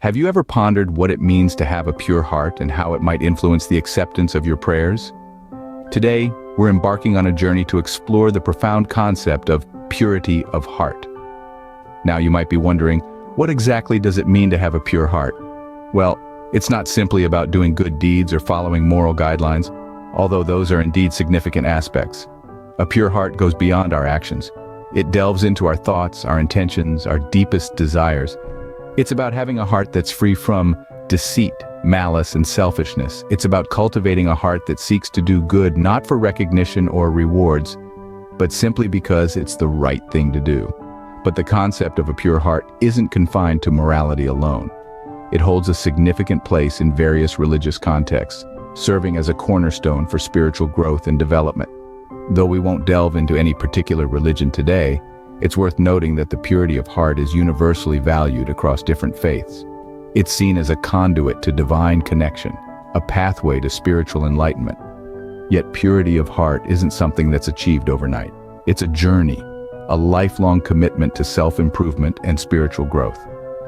Have you ever pondered what it means to have a pure heart and how it might influence the acceptance of your prayers? Today, we're embarking on a journey to explore the profound concept of purity of heart. Now you might be wondering, what exactly does it mean to have a pure heart? Well, it's not simply about doing good deeds or following moral guidelines, although those are indeed significant aspects. A pure heart goes beyond our actions. It delves into our thoughts, our intentions, our deepest desires. It's about having a heart that's free from deceit, malice, and selfishness. It's about cultivating a heart that seeks to do good not for recognition or rewards, but simply because it's the right thing to do. But the concept of a pure heart isn't confined to morality alone. It holds a significant place in various religious contexts, serving as a cornerstone for spiritual growth and development. Though we won't delve into any particular religion today, it's worth noting that the purity of heart is universally valued across different faiths. It's seen as a conduit to divine connection, a pathway to spiritual enlightenment. Yet purity of heart isn't something that's achieved overnight. It's a journey, a lifelong commitment to self-improvement and spiritual growth.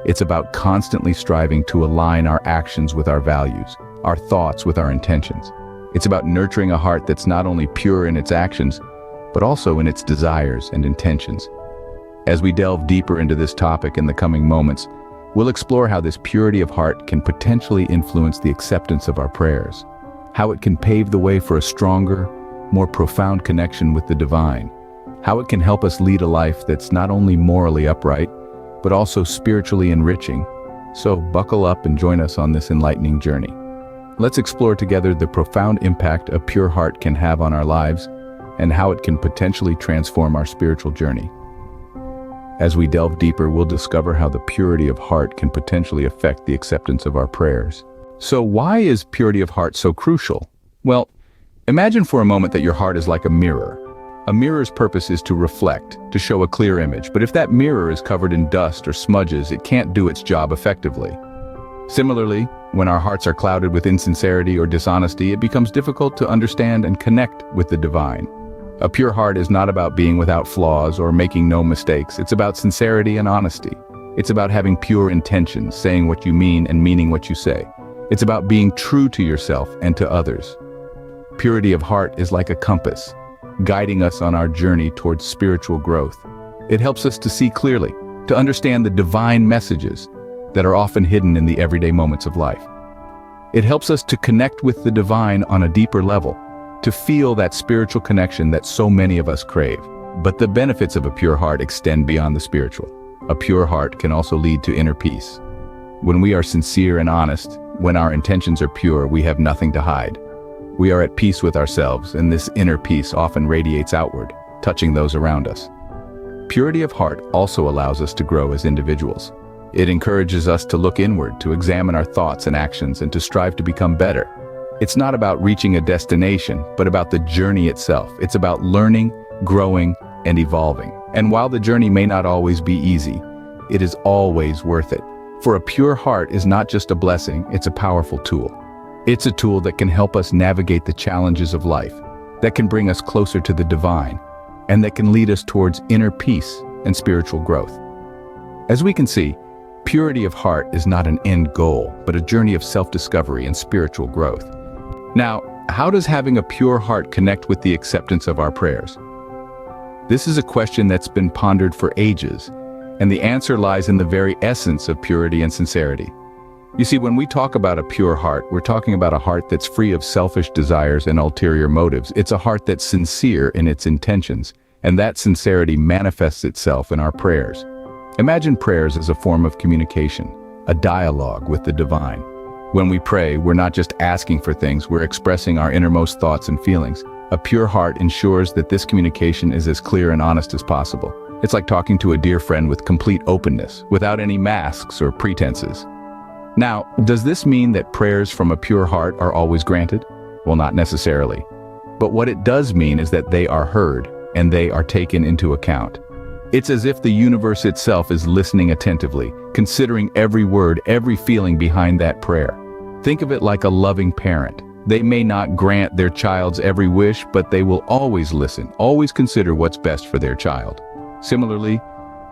It's about constantly striving to align our actions with our values, our thoughts with our intentions. It's about nurturing a heart that's not only pure in its actions, but also in its desires and intentions. As we delve deeper into this topic in the coming moments, we'll explore how this purity of heart can potentially influence the acceptance of our prayers, how it can pave the way for a stronger, more profound connection with the divine, how it can help us lead a life that's not only morally upright, but also spiritually enriching. So buckle up and join us on this enlightening journey. Let's explore together the profound impact a pure heart can have on our lives and how it can potentially transform our spiritual journey. As we delve deeper, we'll discover how the purity of heart can potentially affect the acceptance of our prayers. So why is purity of heart so crucial? Well, imagine for a moment that your heart is like a mirror. A mirror's purpose is to reflect, to show a clear image, but if that mirror is covered in dust or smudges, it can't do its job effectively. Similarly, when our hearts are clouded with insincerity or dishonesty, it becomes difficult to understand and connect with the divine. A pure heart is not about being without flaws or making no mistakes. It's about sincerity and honesty. It's about having pure intentions, saying what you mean and meaning what you say. It's about being true to yourself and to others. Purity of heart is like a compass, guiding us on our journey towards spiritual growth. It helps us to see clearly, to understand the divine messages that are often hidden in the everyday moments of life. It helps us to connect with the divine on a deeper level, to feel that spiritual connection that so many of us crave. But the benefits of a pure heart extend beyond the spiritual. A pure heart can also lead to inner peace. When we are sincere and honest, when our intentions are pure, we have nothing to hide. We are at peace with ourselves, and this inner peace often radiates outward, touching those around us. Purity of heart also allows us to grow as individuals. It encourages us to look inward, to examine our thoughts and actions, and to strive to become better. It's not about reaching a destination, but about the journey itself. It's about learning, growing, and evolving. And while the journey may not always be easy, it is always worth it. For a pure heart is not just a blessing, it's a powerful tool. It's a tool that can help us navigate the challenges of life, that can bring us closer to the divine, and that can lead us towards inner peace and spiritual growth. As we can see, purity of heart is not an end goal, but a journey of self-discovery and spiritual growth. Now, how does having a pure heart connect with the acceptance of our prayers? This is a question that's been pondered for ages, and the answer lies in the very essence of purity and sincerity. You see, when we talk about a pure heart, we're talking about a heart that's free of selfish desires and ulterior motives. It's a heart that's sincere in its intentions, and that sincerity manifests itself in our prayers. Imagine prayers as a form of communication, a dialogue with the divine. When we pray, we're not just asking for things, we're expressing our innermost thoughts and feelings. A pure heart ensures that this communication is as clear and honest as possible. It's like talking to a dear friend with complete openness, without any masks or pretenses. Now, does this mean that prayers from a pure heart are always granted? Well, not necessarily. But what it does mean is that they are heard, and they are taken into account. It's as if the universe itself is listening attentively, considering every word, every feeling behind that prayer. Think of it like a loving parent. They may not grant their child's every wish, but they will always listen, always consider what's best for their child. Similarly,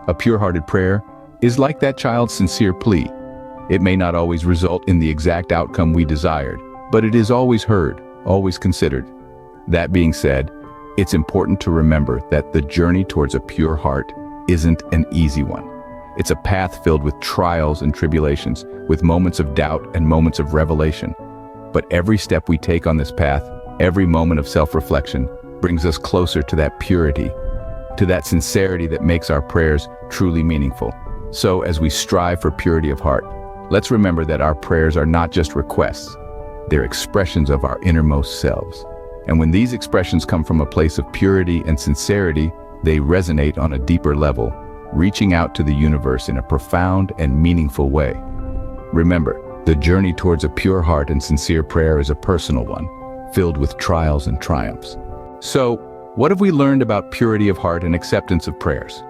a pure-hearted prayer is like that child's sincere plea. It may not always result in the exact outcome we desired, but it is always heard, always considered. That being said, it's important to remember that the journey towards a pure heart isn't an easy one. It's a path filled with trials and tribulations, with moments of doubt and moments of revelation. But every step we take on this path, every moment of self-reflection, brings us closer to that purity, to that sincerity that makes our prayers truly meaningful. So, as we strive for purity of heart, let's remember that our prayers are not just requests, they're expressions of our innermost selves. And when these expressions come from a place of purity and sincerity, they resonate on a deeper level, reaching out to the universe in a profound and meaningful way. Remember, the journey towards a pure heart and sincere prayer is a personal one, filled with trials and triumphs. So, what have we learned about purity of heart and acceptance of prayers?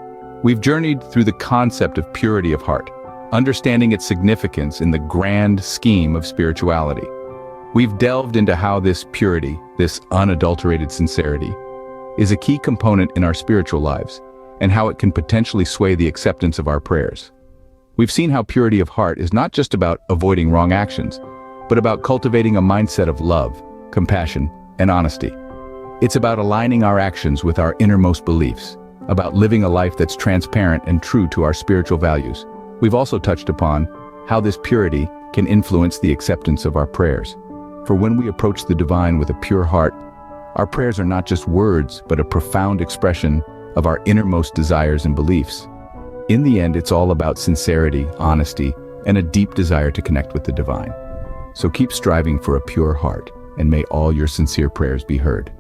We've journeyed through the concept of purity of heart, understanding its significance in the grand scheme of spirituality. We've delved into how this purity, this unadulterated sincerity, is a key component in our spiritual lives, and how it can potentially sway the acceptance of our prayers. We've seen how purity of heart is not just about avoiding wrong actions, but about cultivating a mindset of love, compassion, and honesty. It's about aligning our actions with our innermost beliefs, about living a life that's transparent and true to our spiritual values. We've also touched upon how this purity can influence the acceptance of our prayers. For when we approach the divine with a pure heart, our prayers are not just words, but a profound expression of our innermost desires and beliefs. In the end, it's all about sincerity, honesty, and a deep desire to connect with the divine. So keep striving for a pure heart, and may all your sincere prayers be heard.